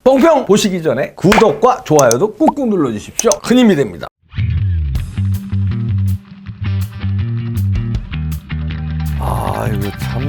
뽕평 보시기 전에 구독과 좋아요도 꾹꾹 눌러주십시오. 큰 힘이 됩니다. 이거 참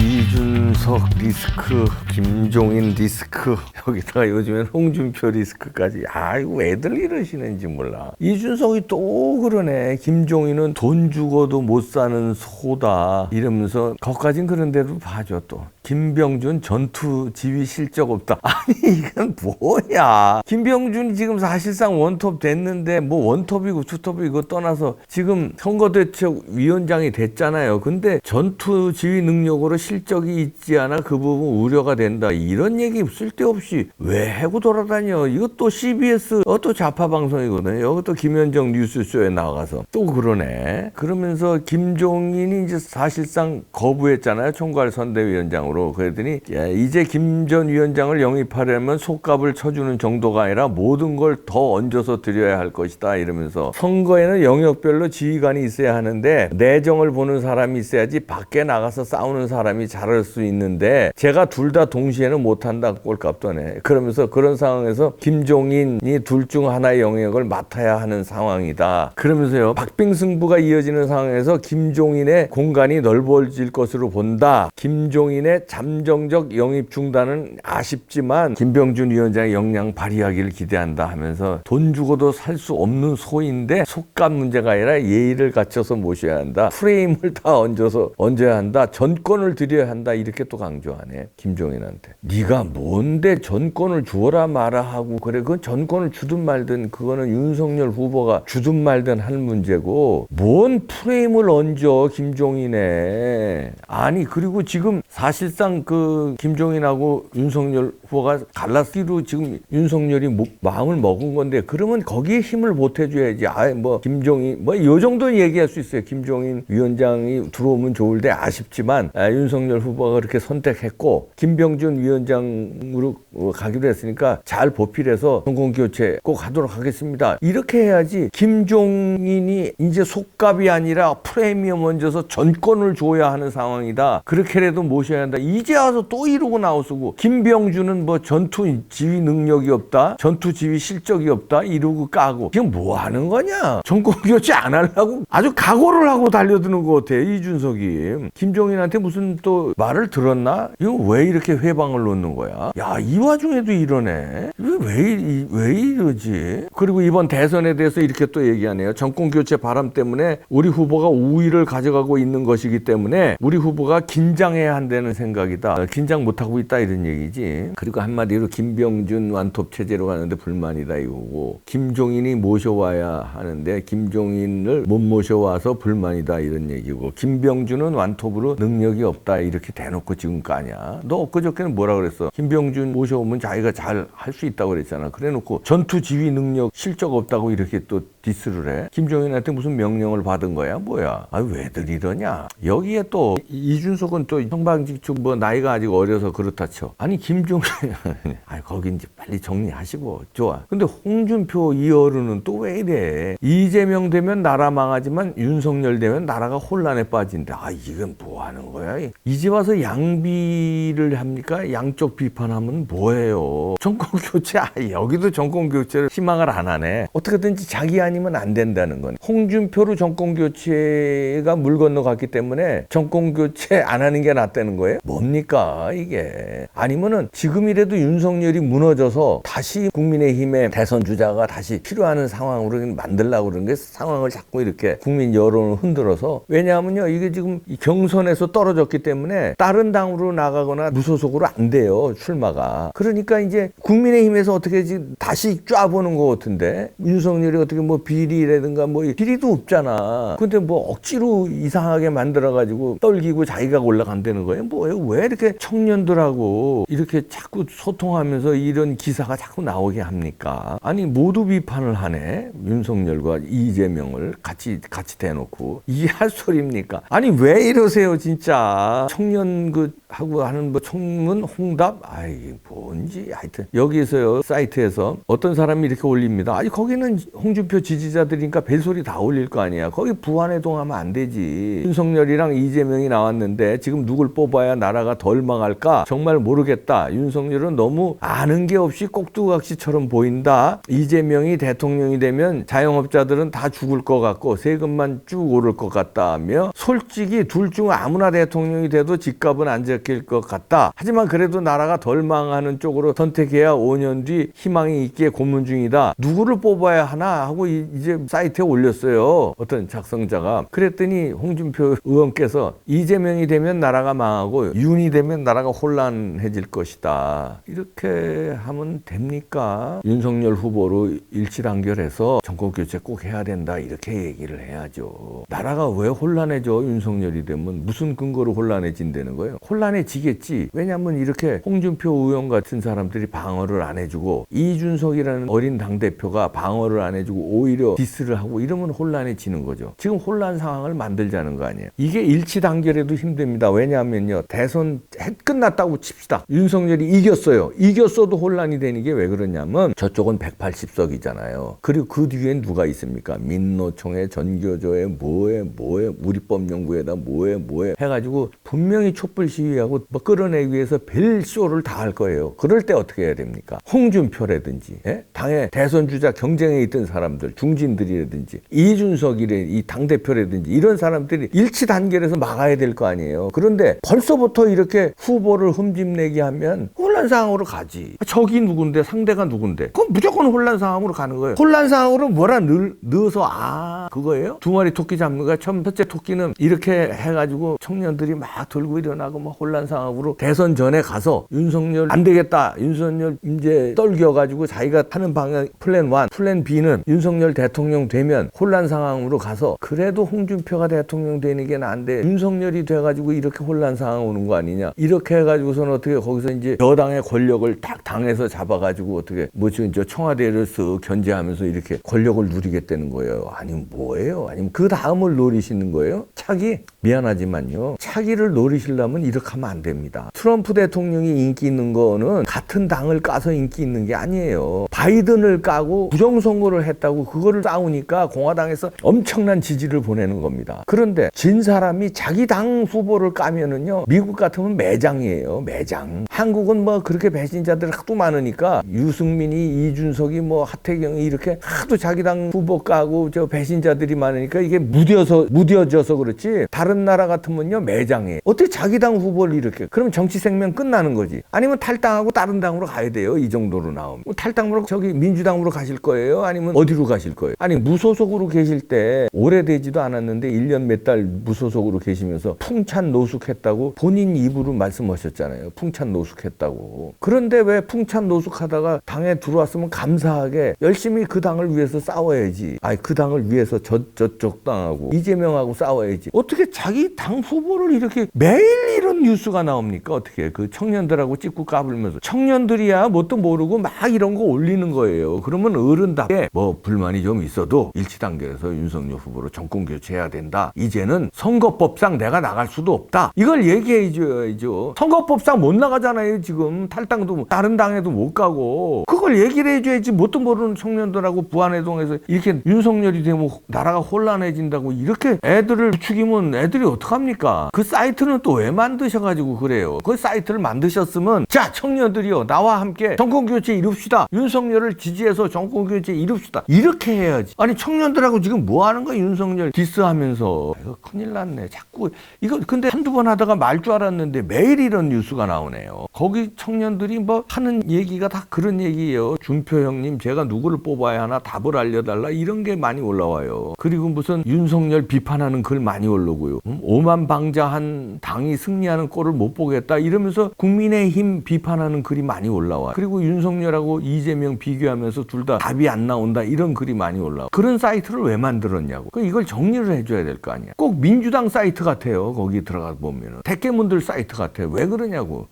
이준석 리스크, 김종인 리스크, 여기다가 요즘엔 홍준표 리스크까지. 이거 왜들 이러시는지 몰라. 이준석이 또 그러네. 김종인은 돈 주고도 못 사는 소다 이러면서 거기까진 그런데도 봐줘. 또 김병준 전투 지휘 실적 없다. 아니 이건 뭐야. 김병준이 지금 사실상 원톱 됐는데 뭐 원톱이고 투톱이고 이거 떠나서 지금 선거대책위원장이 됐잖아요. 근데 전투 지휘 능력으로 실적이 있지 않아 그 부분 우려가 된다. 이런 얘기 쓸데없이 왜 하고 돌아다녀. 이것도 CBS 또 좌파 방송이거든요. 이것도 김현정 뉴스쇼에 나가서 또 그러네. 그러면서 김종인이 이제 사실상 거부했잖아요. 총괄 선대위원장으로. 그랬더니 이제 김 전 위원장을 영입하려면 속값을 쳐주는 정도가 아니라 모든 걸 더 얹어서 드려야 할 것이다 이러면서 선거에는 영역별로 지휘관이 있어야 하는데 내정을 보는 사람이 있어야지 밖에 나가서 싸우는 사람이 잘할 수 있는데 제가 둘 다 동시에는 못한다. 꼴값도 안 해. 그러면서 그런 상황에서 김종인이 둘 중 하나의 영역을 맡아야 하는 상황이다. 그러면서요. 박빙승부가 이어지는 상황에서 김종인의 공간이 넓어질 것으로 본다. 김종인의 잠정적 영입 중단은 아쉽지만 김병준 위원장의 역량 발휘하기를 기대한다 하면서 돈 주고도 살 수 없는 소인데 속값 문제가 아니라 예의를 갖춰서 모셔야 한다. 프레임을 다 얹어야 한다. 전권을 드려야 한다. 이렇게 또 강조하네. 김종인한테. 네가 뭔데 전권을 주어라 마라 하고 그래. 그건 전권을 주든 말든 그거는 윤석열 후보가 주든 말든 할 문제고 뭔 프레임을 얹어 김종인에. 아니 그리고 지금 사실상 그 김종인하고 윤석열 후보가 갈라쓰기로 지금 윤석열이 마음을 먹은 건데 그러면 거기에 힘을 보태줘야지. 뭐 김종인 뭐 요 정도는 얘기할 수 있어요. 김종인 위원장이 들어오면 좋을데 아쉽지만 윤석열 후보가 그렇게 선택했고 김병준 위원장으로 가기로 했으니까 잘 보필해서 정권교체 꼭 하도록 하겠습니다. 이렇게 해야지. 김종인이 이제 속값이 아니라 프리미엄 얹어서 전권을 줘야 하는 상황이다. 그렇게라도 모셔야 한다. 이제 와서 또 이러고 나오고 김병준은 뭐 전투 지휘 능력이 없다. 전투 지휘 실적이 없다. 이러고 까고 지금 뭐 하는 거냐. 정권교체 안 하려고 아주 각오를 하고 달려드는 것 같아. 이준석이. 김종인한테 무슨 또 말을 들었나? 이거 왜 이렇게 회방을 놓는 거야? 야, 이 와중에도 이러네. 왜 이러지? 그리고 이번 대선에 대해서 이렇게 또 얘기하네요. 정권교체 바람 때문에 우리 후보가 우위를 가져가고 있는 것이기 때문에 우리 후보가 긴장해야 한다는 생각이다. 긴장 못하고 있다 이런 얘기지. 그리고 한마디로 김병준 완톱 체제로 가는데 불만이다 이거고 김종인이 모셔와야 하는데 김종인을 못 모셔와서 불만이다 이런 얘기고 김병준은 완톱으로 능력이 없다 이렇게 대놓고 지금 까냐. 너 엊그저께는 뭐라 그랬어? 김병준 모셔오면 자기가 잘 할 수 있다고 그랬잖아. 그래놓고 전투 지휘 능력 실적 없다고 이렇게 또 디스를 해. 김종인한테 무슨 명령을 받은 거야? 뭐야? 왜들 이러냐? 여기에 또 이준석은 또 형방직축 뭐 나이가 아직 어려서 그렇다 쳐. 아니 김종인 거기 이제 빨리 정리하시고 좋아. 근데 홍준표 이 어른은 또 왜 이래? 이재명 되면 나라 망하지만 윤석열 되면 나라가 혼란에 빠진다. 이건 뭐 하는 거야? 이제 와서 양비를 합니까? 양쪽 비판하면 뭐예요? 정권 교체 여기도 정권 교체를 희망을 안 하네. 어떻게든지 자기 아니면 안 된다는 건. 홍준표로 정권 교체가 물 건너갔기 때문에 정권 교체 안 하는 게 낫다는 거예요? 뭡니까 이게? 아니면은 지금이라도 윤석열이 무너져서 다시 국민의힘의 대선 주자가 다시 필요하는 상황으로 만들려고 그러는 게 상황을 자꾸 이렇게 국민 여론을 흔들어서. 왜냐하면요 이게 지금 경선에서 떨어졌기 때문에 다른 당으로 나가거나 무소속으로 안 돼요 출마가. 그러니까 이제 국민의힘에서 어떻게 다시 쫙보는 것 같은데 윤석열이 어떻게 뭐 비리라든가 뭐 비리도 없잖아. 근데 뭐 억지로 이상하게 만들어가지고 떨기고 자기가 올라간다는 거예요. 뭐예요? 왜 이렇게 청년들하고 이렇게 자꾸 소통하면서 이런 기사가 자꾸 나오게 합니까? 아니 모두 비판을 하네. 윤석열과 이재명을 같이 대놓고. 이게 할 소리입니까? 아니 왜 이러세요 진짜. 청년 하고 하는 뭐 청문 홍답? 뭔지 하여튼 여기서요 사이트에서 어떤 사람이 이렇게 올립니다. 거기는 홍준표 지지자들이니까 벨소리 다 올릴 거 아니야. 거기 부안해동하면 안 되지. 윤석열이랑 이재명이 나왔는데 지금 누굴 뽑아 뽑아야 나라가 덜 망할까 정말 모르겠다. 윤석열은 너무 아는 게 없이 꼭두각시처럼 보인다. 이재명이 대통령이 되면 자영업자들은 다 죽을 것 같고 세금만 쭉 오를 것 같다며 솔직히 둘 중 아무나 대통령이 돼도 집값은 안 잡힐 것 같다. 하지만 그래도 나라가 덜 망하는 쪽으로 선택해야 5년 뒤 희망이 있기에 고민 중이다. 누구를 뽑아야 하나 하고 이제 사이트에 올렸어요. 어떤 작성자가. 그랬더니 홍준표 의원께서 이재명이 되면 나라가 망하고 윤이 되면 나라가 혼란해질 것이다. 이렇게 하면 됩니까? 윤석열 후보로 일치단결해서 정권교체 꼭 해야 된다. 이렇게 얘기를 해야죠. 나라가 왜 혼란해져? 윤석열이 되면 무슨 근거로 혼란해진다는 거예요? 혼란해지겠지. 왜냐하면 이렇게 홍준표 의원 같은 사람들이 방어를 안 해주고 이준석이라는 어린 당대표가 방어를 안 해주고 오히려 디스를 하고 이러면 혼란해지는 거죠. 지금 혼란 상황을 만들자는 거 아니에요. 이게 일치 단결에도 힘듭니다. 왜냐하면요. 대선 끝났다고 칩시다. 윤석열이 이겼어요. 이겼어도 혼란이 되는 게 왜 그러냐면 저쪽은 180석이잖아요. 그리고 그 뒤엔 누가 있습니까? 민노총에 전교조에 뭐에 우리법연구에다 뭐에 해가지고 분명히 촛불 시위하고 뭐 끌어내기 위해서 별 쇼를 다 할 거예요. 그럴 때 어떻게 해야 됩니까? 홍준표라든지 당의 대선 주자 경쟁에 있던 사람들 중진들이라든지 이준석이래 이 당대표라든지 이런 사람들이 일치 단결해서 막아야 될 거 아니에요. 그런데 벌써부터 이렇게 후보를 흠집내기 하면 혼란 상황으로 가지. 적이 누군데 상대가 누군데 그럼 무조건 혼란 상황으로 가는 거예요. 혼란 상황으로 뭐라 넣어서 그거예요? 두 마리 토끼 잡는 거야. 첫째 토끼는 이렇게 해가지고 청년들이 막 들고 일어나고 막 혼란 상황으로 대선 전에 가서 윤석열 안 되겠다. 윤석열 이제 떨겨가지고 자기가 하는 방향 플랜 1, 플랜 B는 윤석열 대통령 되면 혼란 상황으로 가서 그래도 홍준표가 대통령 되는 게 나은데 윤석열이 돼가지고 이렇게 혼란 상황 오는 거 아니냐. 이렇게 해가지고서는 어떻게 거기서 이제 여당의 권력을 딱 당에서 잡아가지고 어떻게 지금 저 청와대를 쓱 견제하면서 이렇게 권력을 누리겠다는 거예요. 아니면 뭐예요? 아니면 그 다음을 노리시는 거예요? 차기? 미안하지만요. 차기를 노리시려면 이렇게 하면 안 됩니다. 트럼프 대통령이 인기 있는 거는 같은 당을 까서 인기 있는 게 아니에요. 바이든을 까고 부정선거를 했다고 그거를 싸우니까 공화당에서 엄청난 지지를 보내는 겁니다. 그런데 진 사람이 자기 당 후보를 까면은요. 미국 같으면 매장이에요. 매장. 한국은 뭐 그렇게 배신자들 하도 많으니까 유승민이 이준석이 하태경이 이렇게 하도 자기 당 후보 까고 저 배신자들이 많으니까 이게 무뎌져서 그렇지 다른 나라 같으면요 매장이에요. 어떻게 자기 당 후보를 이렇게 그러면 정치 생명 끝나는 거지. 아니면 탈당하고 다른 당으로 가야 돼요. 이 정도로 나오면 탈당으로 저기 민주당으로 가실 거예요? 아니면 어디로 가실 거예요? 아니 무소속으로 계실 때 오래되지도 않았는데 1년 몇 달 무소속으로 계시면서 풍찬 노숙했다고 본인 입으로 말씀하셨잖아요. 풍찬 노숙했다고. 그런데 왜 풍찬 노숙하다가 당에 들어왔으면 감사하게 열심히 그 당을 위해서 싸워야지. 그 당을 위해서 저쪽 당하고 이재명하고 싸워야지. 어떻게 자기 당 후보를 이렇게 매일 이런 뉴스가 나옵니까? 어떻게 그 청년들하고 찍고 까불면서 청년들이야 뭣도 모르고 막 이런 거 올리는 거예요. 그러면 어른답게 불만이 좀 있어도 일치단결해서 윤석열 후보로 정권 교체해야 된다. 이제는 선거법상 내가 나갈 수도 없다. 이걸 얘기해 줘야죠. 선거법상 못 나가잖아요. 지금 탈당도 다른 당에도 못 가고 그걸 얘기를 해줘야지. 뭣도 모르는 청년들하고 부안해동에서 이렇게 윤석열이 되면 나라가 혼란해진다고 이렇게 애들을 부추기면 애들이 어떡합니까? 그 사이트는 또 왜 만드셔가지고 그래요? 그 사이트를 만드셨으면 자 청년들이요 나와 함께 정권교체 이룹시다. 윤석열을 지지해서 정권교체 이룹시다. 이렇게 해야지. 아니 청년들하고 지금 뭐 하는 거야? 윤석열 디스하면서. 이거 큰일 났네. 자꾸 이거 근데 한두 번 하다가 말 줄 알았는데 매일 이런 뉴스가 나오네요. 거기 청년들이 하는 얘기가 다 그런 얘기예요. 준표 형님 제가 누구를 뽑아야 하나 답을 알려달라 이런 게 많이 올라와요. 그리고 무슨 윤석열 비판하는 글 많이 올라오고요. 오만방자한 당이 승리하는 꼴을 못 보겠다 이러면서 국민의힘 비판하는 글이 많이 올라와요. 그리고 윤석열하고 이재명 비교하면서 둘 다 답이 안 나온다 이런 글이 많이 올라와요. 그런 사이트를 왜 만들었냐고. 이걸 정리를 해줘야 될 거 아니야. 꼭 민주당 사이트 같아요. 거기 들어가 보면은 대깨문들 사이트 같아요. 왜 그러냐고.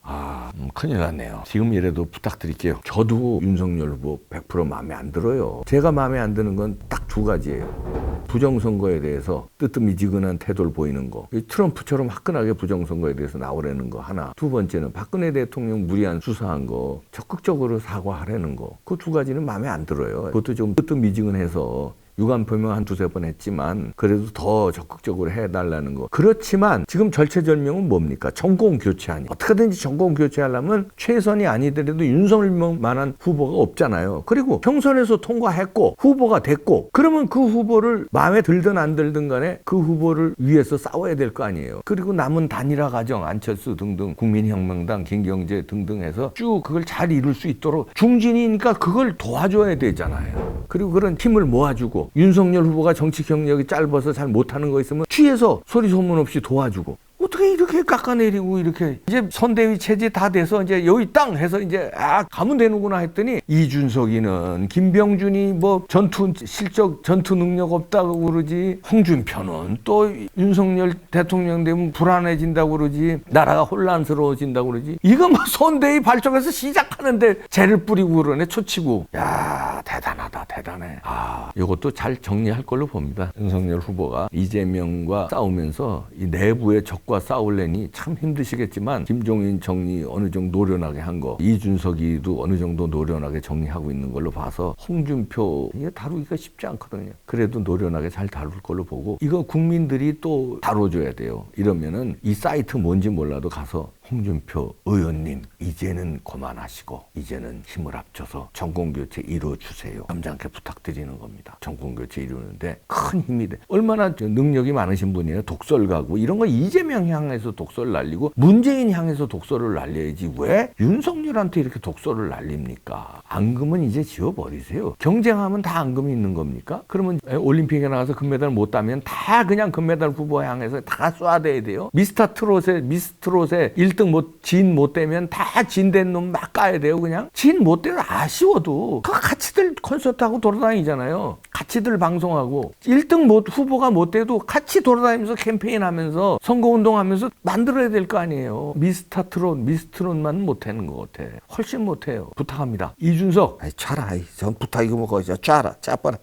큰일 났네요. 지금이라도 부탁드릴게요. 저도 윤석열 후보 100% 마음에 안 들어요. 제가 마음에 안 드는 건 딱 두 가지예요. 부정선거에 대해서 뜨뜻미지근한 태도를 보이는 거. 트럼프처럼 화끈하게 부정선거에 대해서 나오라는 거 하나. 두 번째는 박근혜 대통령 무리한 수사한 거 적극적으로 사과하라는 거. 그 두 가지는 마음에 안 들어요. 그것도 좀 뜨뜻미지근해서 유감 표명 한 두세 번 했지만 그래도 더 적극적으로 해달라는 거. 그렇지만 지금 절체절명은 뭡니까? 정권 교체하니. 어떻게든지 정권 교체하려면 최선이 아니더라도 윤석열만한 후보가 없잖아요. 그리고 경선에서 통과했고 후보가 됐고 그러면 그 후보를 마음에 들든 안 들든 간에 그 후보를 위해서 싸워야 될 거 아니에요. 그리고 남은 단일화 과정 안철수 등등 국민혁명당 김경재 등등 해서 쭉 그걸 잘 이룰 수 있도록 중진이니까 그걸 도와줘야 되잖아요. 그리고 그런 힘을 모아주고 윤석열 후보가 정치 경력이 짧아서 잘 못하는 거 있으면 뒤에서 소리 소문 없이 도와주고 어떻게 이렇게 깎아내리고 이렇게 이제 선대위 체제 다 돼서 이제 여기 땅 해서 이제 가면 되는구나 했더니 이준석이는 김병준이 뭐 전투 실적 전투 능력 없다고 그러지 홍준표는 또 윤석열 대통령 되면 불안해진다고 그러지 나라가 혼란스러워진다고 그러지 이거 뭐 선대위 발족해서 시작하는데 재를 뿌리고 그러네 초치고 야 대단하다 대단해 이것도 잘 정리할 걸로 봅니다. 윤석열 후보가 이재명과 싸우면서 이 내부의 적과 싸우려니 참 힘드시겠지만 김종인 정리 어느 정도 노련하게 한 거 이준석이도 어느 정도 노련하게 정리하고 있는 걸로 봐서 홍준표 이거 다루기가 쉽지 않거든요. 그래도 노련하게 잘 다룰 걸로 보고 이거 국민들이 또 다뤄줘야 돼요. 이러면은 이 사이트 뭔지 몰라도 가서 홍준표 의원님 이제는 그만하시고 이제는 힘을 합쳐서 정권교체 이루어주세요. 점잖게 부탁드리는 겁니다. 정권교체 이루는데 큰 힘이 돼. 얼마나 능력이 많으신 분이에요. 독설 가고 이런 거 이재명 향해서 독설 날리고 문재인 향해서 독설을 날려야지 왜 윤석열한테 이렇게 독설을 날립니까? 앙금은 이제 지워버리세요. 경쟁하면 다 앙금이 있는 겁니까? 그러면 올림픽에 나가서 금메달 못 따면 다 그냥 금메달 후보 향해서 다 쏴대야 돼요. 미스트롯에 1등 진 못 되면 다 진된 놈 막 까야 돼요. 그냥 진 못 되면 아쉬워도 그 같이들 콘서트하고 돌아다니잖아요. 같이들 방송하고 1등 후보가 못 돼도 같이 돌아다니면서 캠페인하면서 선거운동하면서 만들어야 될 거 아니에요. 미스트롯만 못하는 것 같아. 훨씬 못해요. 부탁합니다. 이준석 차라, 전 부탁 이거 먹어, 짜라, 짜빠라.